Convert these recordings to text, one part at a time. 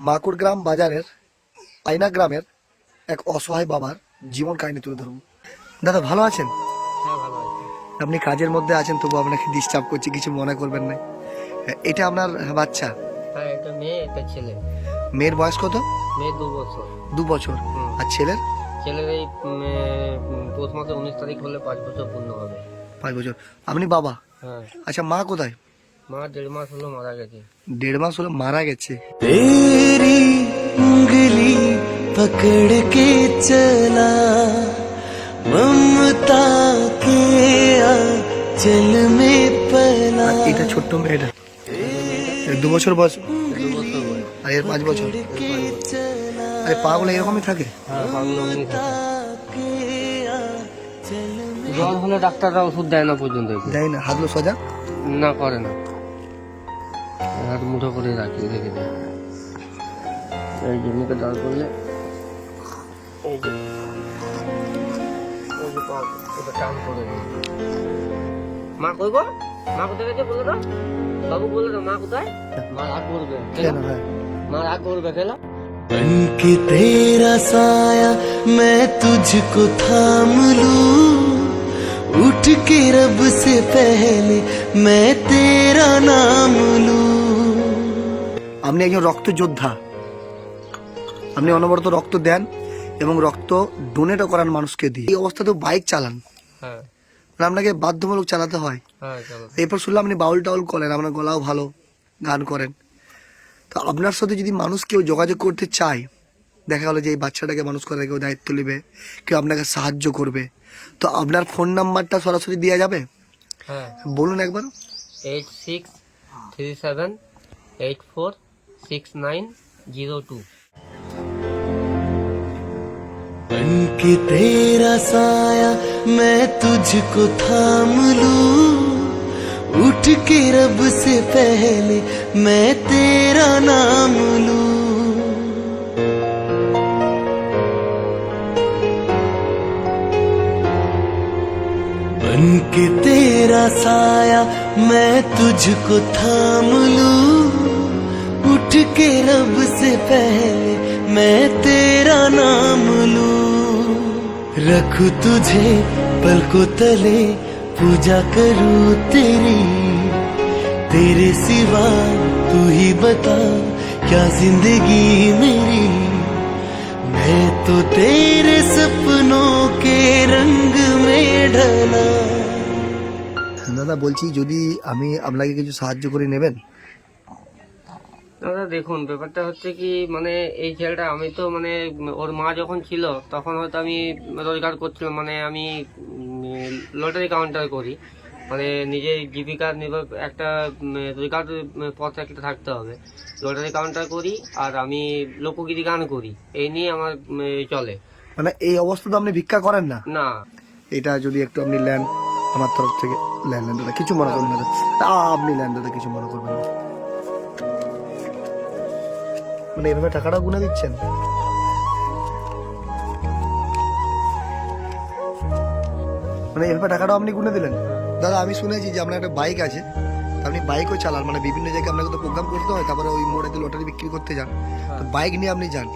মাকুড়গ্রাম বাজারের আইনা গ্রামের এক অসহায় বাবার জীবন কাহিনী তুলে ধরুন। দাদা ভালো আছেন? হ্যাঁ, ভালো আছি। আপনি কাজের মধ্যে আছেন, তবু আপনাকে ডিস্টার্ব করছি, কিছু মনে করবেন না। এটা আপনার বাচ্চা? হ্যাঁ, একটা মেয়ে একটা ছেলে। মেয়ের বয়স কত? মেয়ে 2 বছর। 2 বছর। হুম। আর ছেলের? ছেলের এই পৌষ মাসে 19 তারিখ হলে 5 বছর পূর্ণ হবে। 5 বছর। আপনি বাবা? হ্যাঁ। আচ্ছা, মা কোথায়? মা 1.5 মাস হলো মারা গেছে। 1.5 মাস হলো মারা গেছে। तेरी उंगली पकड़ के चला ममता के आंचल में पला। আর এটা ছোট্ট মেয়েটা 2 বছর বয়স, 2 বছর বয়স। আর এর 5 বছর। আরে পাগুলো এরকমই থাকে? হ্যাঁ, পাগল অমনি থাকে। জ্বর হলে ডাক্তাররা ওষুধ দেয় না পর্যন্ত। দেয় না? হাতগুলো সোজা? না, করে না। হাত মুঠো করে রেখে দেয়। এই যে মুখে দাঁড় করলে এই যে পা এটা টান করে দেয়। মা কই গো? মা কোথায় গেছে বলে দাও। বাবু বলে দাও মা কোথায়? মা রাগ করবে। কেন? হ্যাঁ। মা রাগ করবে কেন? बन के तेरा साया मैं तुझको थाम लूं उठ के रब से पहले मैं तेरा नाम लूं। আপনি একজন রক্ত যোদ্ধা, আপনি অনবরত রক্ত দেন এবং রক্ত ডোনেটও করান মানুষকে দিয়ে। এই অবস্থাতেও বাইক চালান, হ্যাঁ, মানে আপনাকে বাধ্যমূলক চালাতে হয়। হ্যাঁ, চলো। এরপর শুনলাম আপনি বাউল টাউল করেন, আপনার গলাও ভালো, গান করেন। তো আপনার সাথে যদি মানুষ কেউ যোগাযোগ করতে চায়, দেখা গেলো যে এই বাচ্চাটাকে মানুষ করার কেউ দায়িত্ব নেবে, কেউ আপনাকে সাহায্য করবে, তো আপনার ফোন নাম্বারটা সরাসরি দেওয়া যাবে? হ্যাঁ, বলুন একবার। 8637846902। बन के तेरा साया मैं तुझको थाम लूं उठ के रब से पहले मैं तेरा नाम लूं। बन के तेरा साया मैं तुझको थाम लूं उठ के रब से पहले मैं तेरा नाम लूं। रखूं तुझे पलकों तले पूजा करूं तेरी तेरे सिवा तू ही बता क्या जिंदगी मेरी मैं तो तेरे सपनों के रंग में ढला। দাদা বলছি, যদি আমি আপনাকে কিছু সাহায্য করে নেবেন? দাদা দেখুন, ব্যাপারটা হচ্ছে কি, মানে এই ছেলেটা, আমি তো মানে ওর মা যখন ছিল তখন হয়তো আমি রোজগার করছিলাম, মানে আমি লটারি কাউন্টার করি, মানে নিজের জীবিকা নির্ভর একটা রোজগার পথ একটা থাকতে হবে। লটারি কাউন্টার করি আর আমি লোকগীতি গান করি, এই নিয়ে আমার চলে। মানে এই অবস্থাতে আপনি ভিক্ষা করেন না? না। এটা যদি একটু আপনি নেন আমার তরফ থেকে, নেন দাদা, কিছু মনে করবেন না দাদা। আপনি নেন দাদা, কিছু মনে করবেন না। মানে এভাবে টাকাটা গুনে দিচ্ছেন? মানে এভাবে টাকাটা আপনি গুনে দিলেন? দাদা আমি শুনেছি যে আপনার একটা বাইক আছে, আপনি বাইকও চালান, মানে বিভিন্ন জায়গায় আপনাকে তো প্রোগ্রাম করতে হয়, তারপরে ওই মোড়েতে লটারি বিক্রি করতে যান, তো বাইক নিয়ে আপনি যান,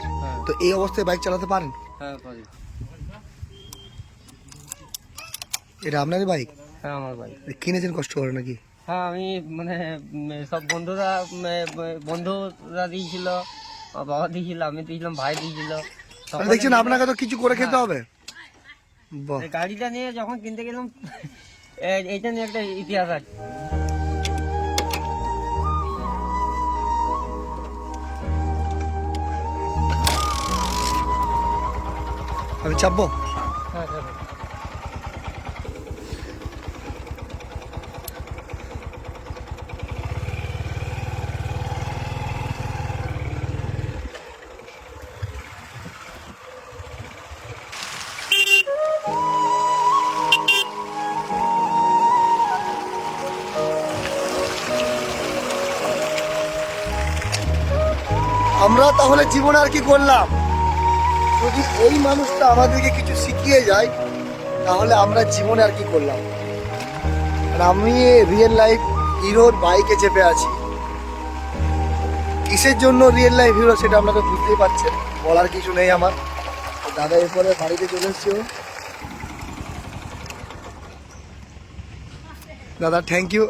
তো এই অবস্থায় বাইক চালাতে পারেন? হ্যাঁ, পারি। এটা আপনারই বাইক? হ্যাঁ, আমার ভাই। কিনেছেন কষ্ট করে নাকি? হ্যাঁ, আমি মানে সব বন্ধুরা দিয়েছিল, বাবা দিয়েছিল, আমি দিয়েছিলাম, ভাই দিয়েছিল। দেখছেন, আপনাকে তো কিছু করে খেতে হবে। বাহ। এই গাড়িটা নিয়ে যখন কিনতে গেলাম, এইটা নিয়ে একটা ইতিহাস আছে। আমি চাপবো? হ্যাঁ, হ্যাঁ। আমরা তাহলে জীবনে আর কি করলাম? যদি এই মানুষটা আমাদেরকে কিছু শিখিয়ে যায়, তাহলে আমরা জীবনে আর কি করলাম? আর আমি রিয়েল লাইফ হিরোর বাইকে চেপে আছি। কিসের জন্য রিয়েল লাইফ হিরো সেটা আপনারা বুঝতেই পারছেন, বলার কিছু নেই আমার। তো দাদা এরপরে বাড়িতে চলে এসছে। দাদা থ্যাংক ইউ,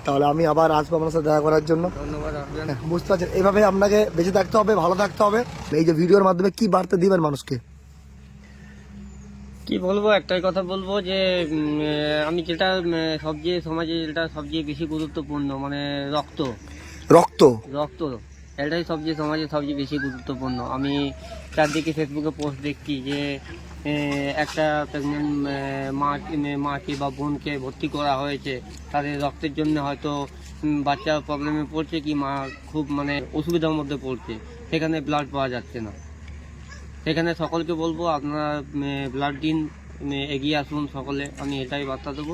তাহলে আমি আবার আসবো আপনার সাথে দেখা করার জন্য। ধন্যবাদ, আসবেন। বুঝতে পারছেন, এইভাবে আপনাকে বেঁচে থাকতে হবে, ভালো থাকতে হবে। এই যে ভিডিওর মাধ্যমে কি বার্তা দিবেন মানুষকে? কি বলবো, একটাই কথা বলবো যে আমি যেটা সবচেয়ে সমাজে যেটা সবচেয়ে বেশি গুরুত্বপূর্ণ, মানে রক্ত রক্ত রক্ত এটাই সবচেয়ে সমাজে সবচেয়ে বেশি গুরুত্বপূর্ণ। আমি চারদিকে ফেসবুকে পোস্ট দেখছি যে একটা প্রেগনেন্ট মাকে বা বোনকে ভর্তি করা হয়েছে, তাদের রক্তের জন্য হয়তো বাচ্চা প্রবলেমে পড়ছে কি মা খুব মানে অসুবিধার মধ্যে পড়ছে, সেখানে ব্লাড পাওয়া যাচ্ছে না। সেখানে সকলকে বলবো আপনারা ব্লাড দিন, এগিয়ে আসুন সকলে, আমি এটাই বার্তা দেবো।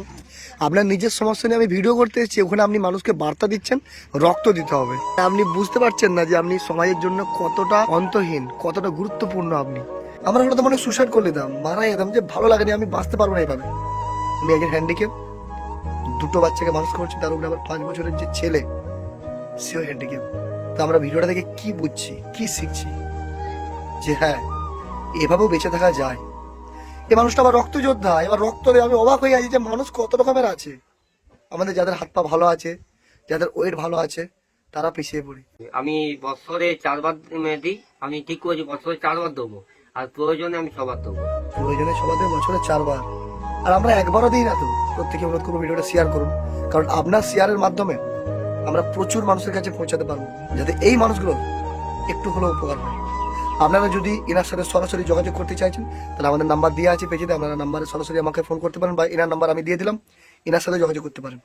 আপনার নিজের সমস্যা নিয়ে আমি ভিডিও করতে এসেছি, ওখানে আপনি মানুষকে বার্তা দিচ্ছেন রক্ত দিতে হবে। আপনি বুঝতে পারছেন না যে আপনি সমাজের জন্য কতটা অন্তহীন, কতটা গুরুত্বপূর্ণ আপনি। আমরা হয়তো মনে সুসাইড করে দিতাম, মারা যেতাম, যে ভালো লাগেনি, আমি বাঁচতে পারবো না এইভাবে। আমি একজন হ্যান্ডিক্যাপ, দুটো বাচ্চাকে মানুষ করছি, তার উপরে আবার 5 বছরের যে ছেলে, সেও হ্যান্ডিক্যাপ। তো আমরা ভিডিওটা দেখে কি বুঝছি, কি শিখছি? যে হ্যাঁ, এভাবেও বেঁচে থাকা যায়। এই মানুষটা আবার রক্ত যোদ্ধা, এবার রক্ত দিয়ে আমি অবাক হয়ে আছি যে মানুষ কত রকমের আছে। আমাদের যাদের হাত পা ভালো আছে, যাদের ওয়েট ভালো আছে, তারা পিছিয়ে পড়ি। আমি বছরে 4 বার দিই, আমি ঠিক করেছি বছরে 4 বার দেবো, আর প্রয়োজনে আমি 6 বার দেবো। প্রয়োজনে সবাদের বছরে 4 বার, আর আমরা একবারও দিই না। তো প্রত্যেকে অনুরোধ করবো ভিডিওটা শেয়ার করুন, কারণ আপনার শেয়ারের মাধ্যমে আমরা প্রচুর মানুষের কাছে পৌঁছাতে পারবো, যাতে এই মানুষগুলো একটু হলেও উপকার পায়। আপনারা যদি এনার সাথে সরাসরি যোগাযোগ করতে চাইছেন, তাহলে আমাদের নাম্বার দেওয়া আছে পেজেতে, আপনারা নাম্বারে সরাসরি আমাকে ফোন করতে পারেন, বা এনার নাম্বার আমি দিয়ে দিলাম, এনার সাথে যোগাযোগ করতে পারেন।